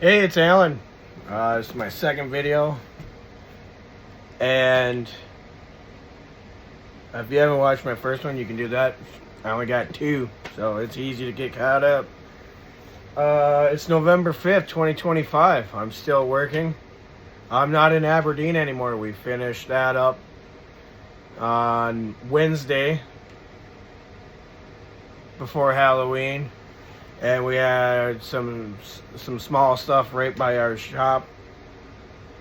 Hey, it's Alan. This is my second video, and if you haven't watched my first one, you can do that. I only got two, so it's easy to get caught up. It's November 5th, 2025. I'm still working. I'm not in Aberdeen anymore. We finished that up on Wednesday before Halloween. And we had some small stuff right by our shop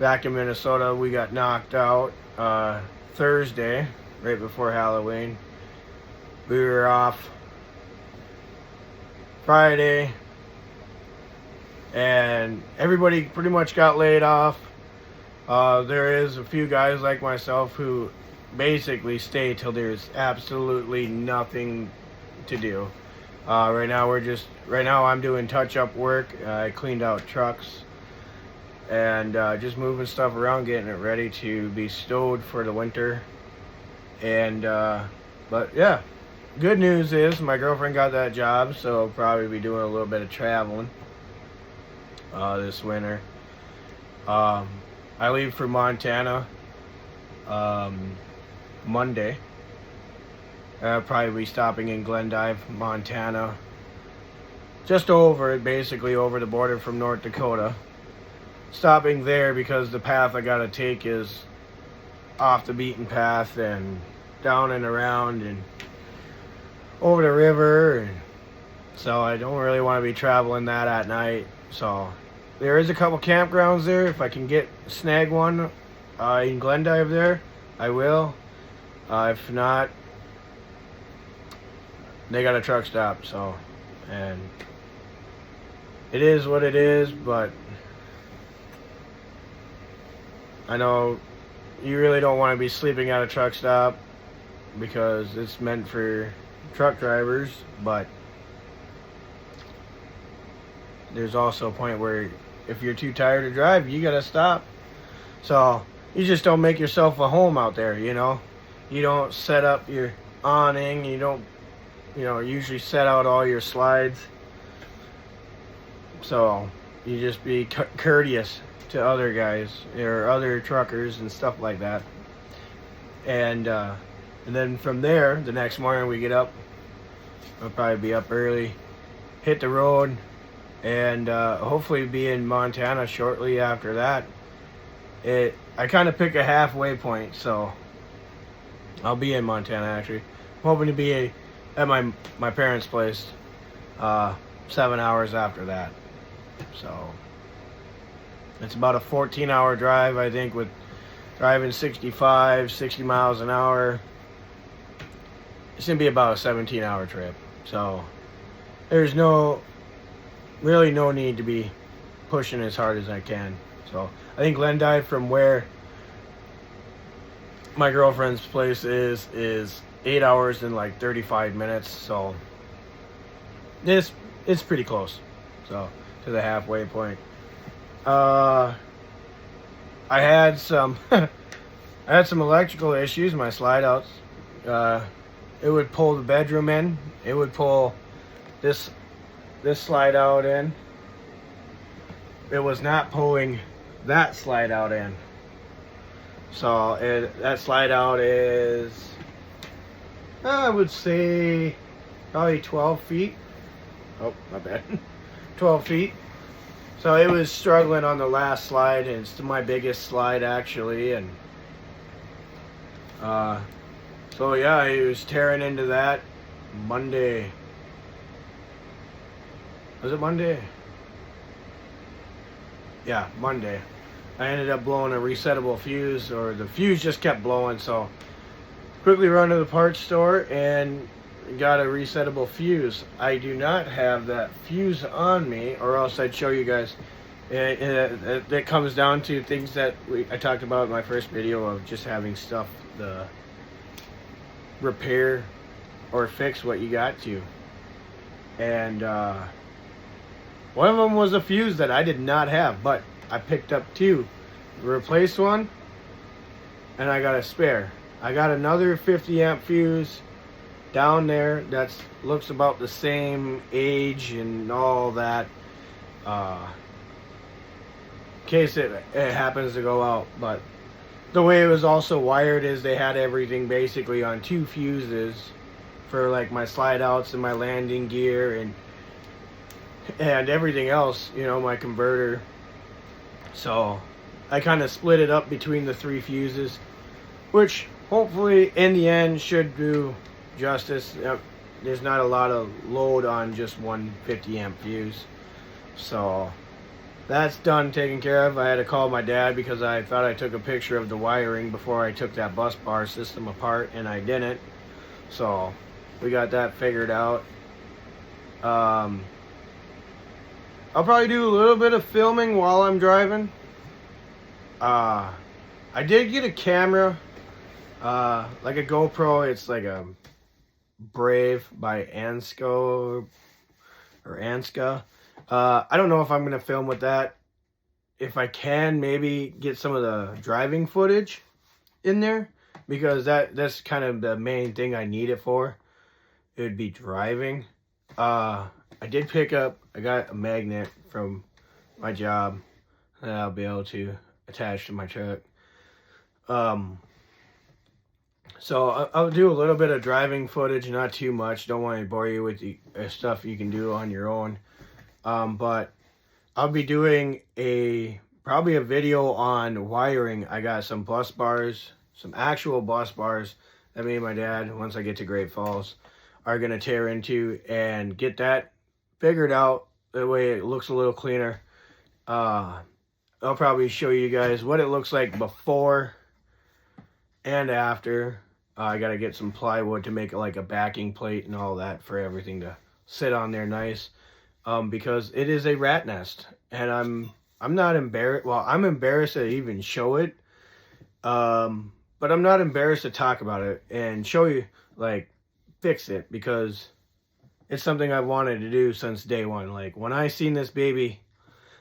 back in Minnesota. We got knocked out Thursday, right before Halloween. We were off Friday, and everybody pretty much got laid off. There is a few guys like myself who basically stay till there's absolutely nothing to do. Right now I'm doing touch-up work. I cleaned out trucks and just moving stuff around, getting it ready to be stowed for the winter. And but yeah, good news is my girlfriend got that job, so I'll probably be doing a little bit of traveling this winter. I leave for Montana Monday. I'll probably be stopping in Glendive, Montana. Just basically over the border from North Dakota. Stopping there because the path I gotta take is off the beaten path and down and around and over the river. And so I don't really want to be traveling that at night. So there is a couple campgrounds there. If I can snag one in Glendive there, I will. If not, they got a truck stop, so, and it is what it is. But I know you really don't want to be sleeping at a truck stop because it's meant for truck drivers, but there's also a point where if you're too tired to drive, you gotta stop. So you just don't make yourself a home out there, you know. You don't set up your awning, you don't usually set out all your slides. So you just be courteous to other guys or other truckers and stuff like that. And then from there, the next morning we get up. I'll probably be up early, hit the road, and hopefully be in Montana shortly after that. I kind of pick a halfway point, so I'll be in Montana actually. I'm hoping to be at my parents' place 7 hours after that. So it's about a 14-hour drive, I think, with driving 60 miles an hour. It's gonna be about a 17-hour trip. So there's really no need to be pushing as hard as I can. So I think Glendive, from where my girlfriend's place is 8 hours and like 35 minutes, so it's pretty close, so, to the halfway point. I had some electrical issues. My slide outs, it would pull the bedroom in, it would pull this slide out in. It was not pulling that slide out in. So that slide out is, I would say, probably 12 feet. Oh, my bad. 12 feet. So it was struggling on the last slide, and it's my biggest slide actually. And so yeah, it was tearing into that Monday. Was it Monday? Yeah, Monday. I ended up blowing a resettable fuse, or the fuse just kept blowing, so quickly run to the parts store and got a resettable fuse. I do not have that fuse on me, or else I'd show you guys. It comes down to things that I talked about in my first video of just having stuff to repair or fix what you got to. And one of them was a fuse that I did not have, but I picked up two, replaced one, and I got a spare. I got another 50 amp fuse down there that looks about the same age and all that. case it happens to go out. But the way it was also wired is they had everything basically on 2 fuses for like my slide outs and my landing gear and everything else, you know, my converter. So I kind of split it up between the 3 fuses, which hopefully in the end should do justice. There's not a lot of load on just one 50 amp fuse. So that's done, taken care of. I had to call my dad because I thought I took a picture of the wiring before I took that bus bar system apart, and I didn't. So we got that figured out. I'll probably do a little bit of filming while I'm driving. I did get a camera, like a GoPro. It's like a Brave by Ansco or Anska. I don't know if I'm going to film with that. If I can, maybe get some of the driving footage in there, because that's kind of the main thing I need it for. It would be driving. I did pick up, I got a magnet from my job that I'll be able to attach to my truck. So I'll do a little bit of driving footage, not too much. Don't want to bore you with the stuff you can do on your own. But I'll be doing probably a video on wiring. I got some bus bars, some actual bus bars that me and my dad, once I get to Great Falls, are going to tear into and get that figured out. That way it looks a little cleaner. I'll probably show you guys what it looks like before and after. I got to get some plywood to make it like a backing plate and all that for everything to sit on there nice. Because it is a rat nest, and I'm not embarrassed. Well, I'm embarrassed to even show it. But I'm not embarrassed to talk about it and show you, like, fix it, because it's something I've wanted to do since day one. Like, when I seen this baby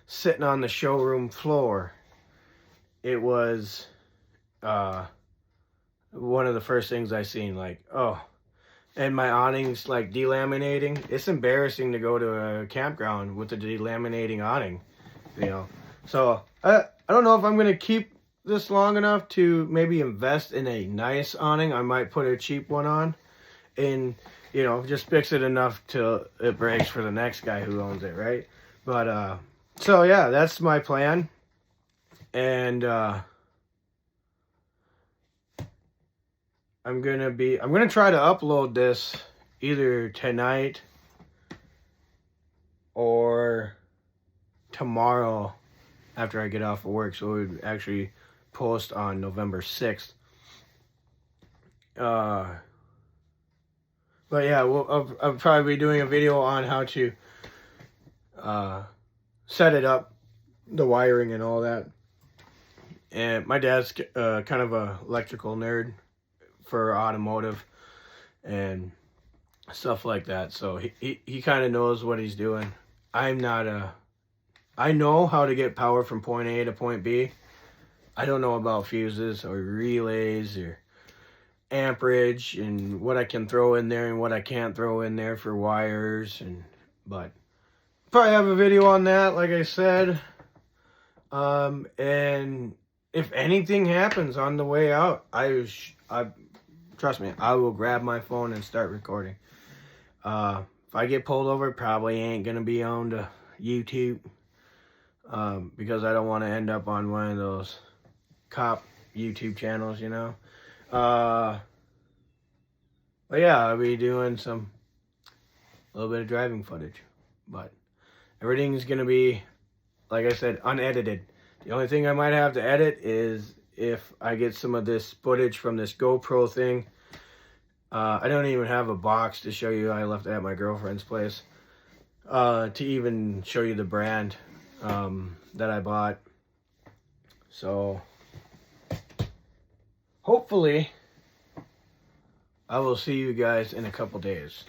sitting on the showroom floor, it was one of the first things I seen. Like, oh, and my awning's like delaminating. It's embarrassing to go to a campground with a delaminating awning, you know. So I don't know if I'm gonna keep this long enough to maybe invest in a nice awning. I might put a cheap one on and, you know, just fix it enough till it breaks for the next guy who owns it, right? But so yeah, that's my plan. And I'm gonna try to upload this either tonight or tomorrow after I get off of work, so we would actually post on November 6th. But yeah, I'll probably be doing a video on how to set it up, the wiring and all that. And my dad's kind of a electrical nerd for automotive and stuff like that, so he kind of knows what he's doing. I know how to get power from point A to point B. I don't know about fuses or relays or amperage and what I can throw in there and what I can't throw in there for wires, but probably have a video on that, like I said. And if anything happens on the way out, I trust me, I will grab my phone and start recording. If I get pulled over, probably ain't gonna be on to YouTube, because I don't want to end up on one of those cop YouTube channels, you know. But yeah, I'll be doing a little bit of driving footage, but everything's gonna be, like I said, unedited. The only thing I might have to edit is if I get some of this footage from this GoPro thing. I don't even have a box to show you. I left it at my girlfriend's place, to even show you the brand that I bought. So hopefully I will see you guys in a couple days.